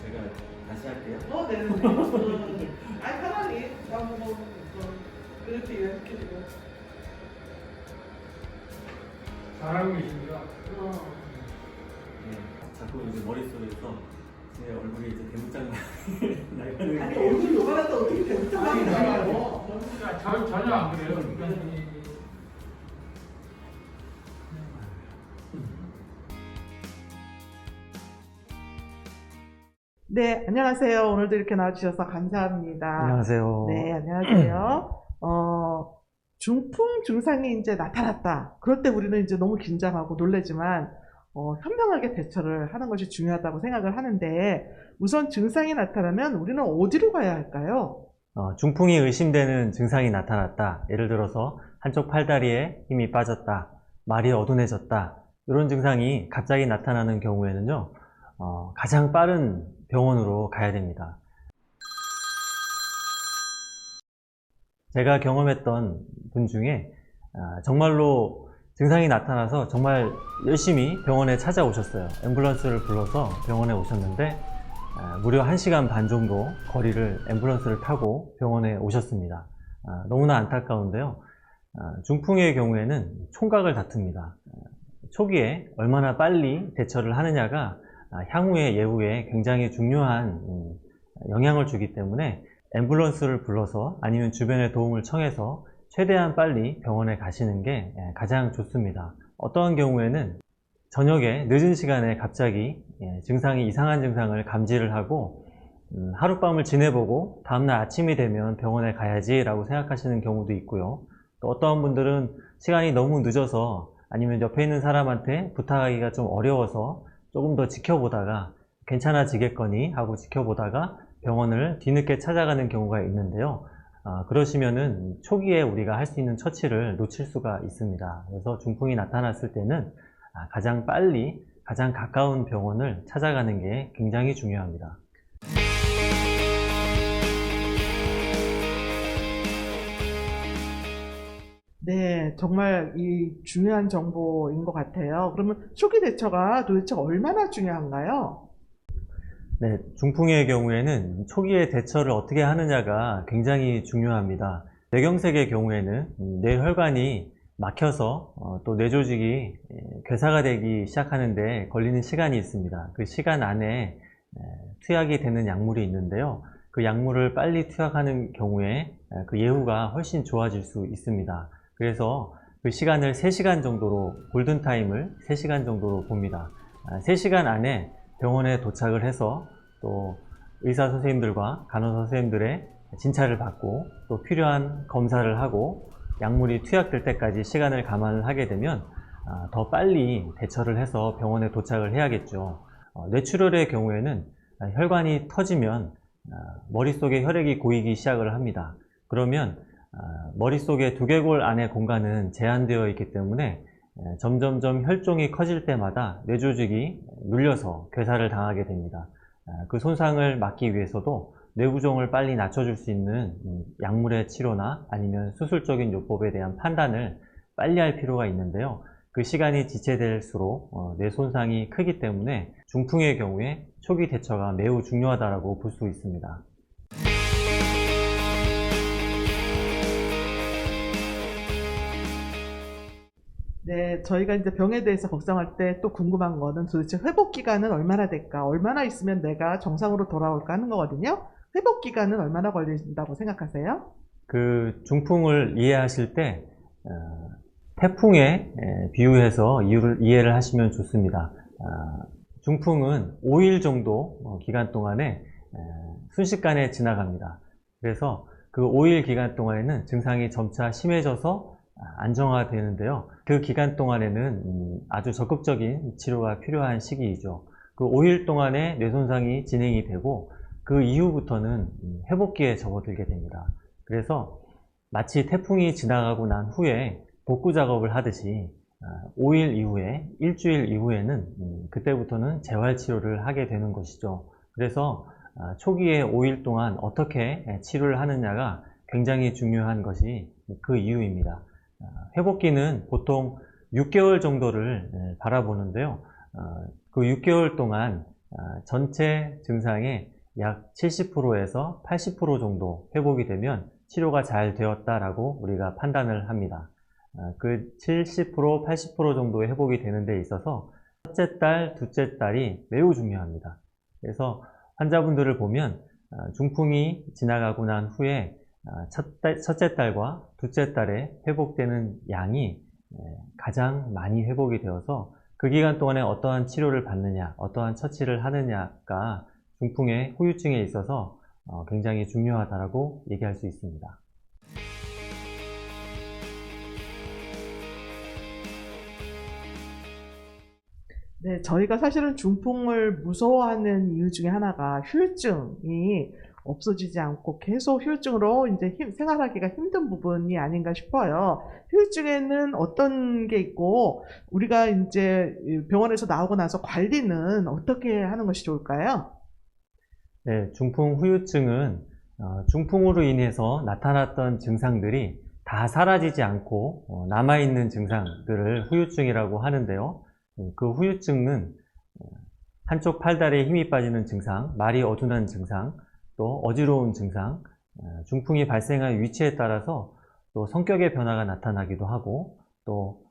제가 다시 할게요. 네네네. 아니, 편하게. 그렇게 이렇게 지금. 잘하고 계십니다. 네, 자꾸 이제 머릿속에서 제 얼굴이 이제 대문짝 나가는 아니, 게 얼굴 요만하다 어떻게 대문짝이 나가고. 전혀 안 그래요. 네, 안녕하세요. 오늘도 이렇게 나와주셔서 감사합니다. 안녕하세요. 네, 안녕하세요. 중풍 증상이 이제 나타났다. 그럴 때 우리는 이제 너무 긴장하고 놀라지만, 현명하게 대처를 하는 것이 중요하다고 생각을 하는데, 우선 증상이 나타나면 우리는 어디로 가야 할까요? 중풍이 의심되는 증상이 나타났다. 예를 들어서 한쪽 팔다리에 힘이 빠졌다, 말이 어둔해졌다, 이런 증상이 갑자기 나타나는 경우에는요, 가장 빠른 병원으로 가야 됩니다. 제가 경험했던 분 중에 정말로 증상이 나타나서 정말 열심히 병원에 찾아오셨어요. 앰뷸런스를 불러서 병원에 오셨는데 무려 1시간 반 정도 거리를 앰뷸런스를 타고 병원에 오셨습니다. 너무나 안타까운데요. 중풍의 경우에는 총각을 다툽니다. 초기에 얼마나 빨리 대처를 하느냐가 향후의 예후에 굉장히 중요한 영향을 주기 때문에 앰뷸런스를 불러서 아니면 주변의 도움을 청해서 최대한 빨리 병원에 가시는 게 가장 좋습니다. 어떠한 경우에는 저녁에 늦은 시간에 갑자기 이상한 증상을 감지를 하고 하룻밤을 지내보고 다음날 아침이 되면 병원에 가야지 라고 생각하시는 경우도 있고요. 또 어떠한 분들은 시간이 너무 늦어서 아니면 옆에 있는 사람한테 부탁하기가 좀 어려워서 조금 더 지켜보다가 괜찮아지겠거니 하고 지켜보다가 병원을 뒤늦게 찾아가는 경우가 있는데요. 그러시면은 초기에 우리가 할 수 있는 처치를 놓칠 수가 있습니다. 그래서 중풍이 나타났을 때는 가장 빨리 가장 가까운 병원을 찾아가는 게 굉장히 중요합니다. 네, 정말 이 중요한 정보인 것 같아요. 그러면 초기 대처가 도대체 얼마나 중요한가요? 네, 중풍의 경우에는 초기에 대처를 어떻게 하느냐가 굉장히 중요합니다. 뇌경색의 경우에는 뇌혈관이 막혀서 또 뇌조직이 괴사가 되기 시작하는데 걸리는 시간이 있습니다. 그 시간 안에 투약이 되는 약물이 있는데요. 그 약물을 빨리 투약하는 경우에 그 예후가 훨씬 좋아질 수 있습니다. 그래서 그 시간을 3시간 정도로, 골든타임을 3시간 정도로 봅니다. 3시간 안에 병원에 도착을 해서 또 의사 선생님들과 간호사 선생님들의 진찰을 받고 또 필요한 검사를 하고 약물이 투약될 때까지 시간을 감안을 하게 되면 더 빨리 대처를 해서 병원에 도착을 해야겠죠. 뇌출혈의 경우에는 혈관이 터지면 머릿속에 혈액이 고이기 시작을 합니다. 그러면 머릿속의 두개골 안의 공간은 제한되어 있기 때문에 점점점 혈종이 커질 때마다 뇌조직이 눌려서 괴사를 당하게 됩니다. 그 손상을 막기 위해서도 뇌부종을 빨리 낮춰줄 수 있는 약물의 치료나 아니면 수술적인 요법에 대한 판단을 빨리 할 필요가 있는데요. 그 시간이 지체될수록 뇌 손상이 크기 때문에 중풍의 경우에 초기 대처가 매우 중요하다고 볼 수 있습니다. 네, 저희가 이제 병에 대해서 걱정할 때 또 궁금한 거는 도대체 회복 기간은 얼마나 될까? 얼마나 있으면 내가 정상으로 돌아올까 하는 거거든요. 회복 기간은 얼마나 걸린다고 생각하세요? 그 중풍을 이해하실 때 태풍에 비유해서 이해를 하시면 좋습니다. 중풍은 5일 정도 기간 동안에 순식간에 지나갑니다. 그래서 그 5일 기간 동안에는 증상이 점차 심해져서 안정화되는데요. 그 기간 동안에는 아주 적극적인 치료가 필요한 시기이죠. 그 5일 동안에 뇌손상이 진행이 되고 그 이후부터는 회복기에 접어들게 됩니다. 그래서 마치 태풍이 지나가고 난 후에 복구 작업을 하듯이 5일 이후에 일주일 이후에는 그때부터는 재활치료를 하게 되는 것이죠. 그래서 초기에 5일 동안 어떻게 치료를 하느냐가 굉장히 중요한 것이 그 이유입니다. 회복기는 보통 6개월 정도를 바라보는데요. 그 6개월 동안 전체 증상의 약 70%에서 80% 정도 회복이 되면 치료가 잘 되었다라고 우리가 판단을 합니다. 그 70%, 80% 정도의 회복이 되는 데 있어서 첫째 달, 둘째 달이 매우 중요합니다. 그래서 환자분들을 보면 중풍이 지나가고 난 후에 첫째 달과 둘째 달에 회복되는 양이 가장 많이 회복이 되어서 그 기간 동안에 어떠한 치료를 받느냐, 어떠한 처치를 하느냐가 중풍의 후유증에 있어서 굉장히 중요하다고 얘기할 수 있습니다. 네, 저희가 사실은 중풍을 무서워하는 이유 중에 하나가 후유증이 없어지지 않고 계속 후유증으로 이제 생활하기가 힘든 부분이 아닌가 싶어요. 후유증에는 어떤 게 있고, 우리가 이제 병원에서 나오고 나서 관리는 어떻게 하는 것이 좋을까요? 네, 중풍 후유증은 중풍으로 인해서 나타났던 증상들이 다 사라지지 않고 남아있는 증상들을 후유증이라고 하는데요. 그 후유증은 한쪽 팔다리에 힘이 빠지는 증상, 말이 어둔한 증상, 또 어지러운 증상, 중풍이 발생한 위치에 따라서 또 성격의 변화가 나타나기도 하고 또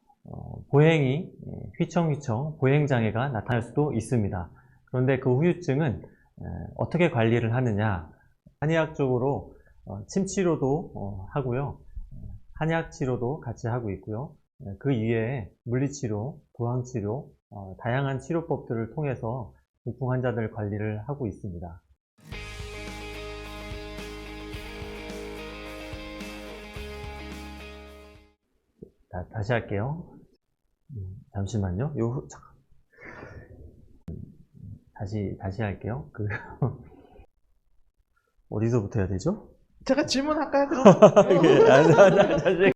보행이 휘청휘청 보행장애가 나타날 수도 있습니다. 그런데 그 후유증은 어떻게 관리를 하느냐, 한의학적으로 침치료도 하고요, 한약치료도 같이 하고 있고요. 그 이외에 물리치료, 부항치료, 다양한 치료법들을 통해서 중풍 환자들 관리를 하고 있습니다. 다시 할게요. 잠시만요. 다시 할게요. 어디서부터 해야 되죠? 제가 질문할까요? 그럼? 다시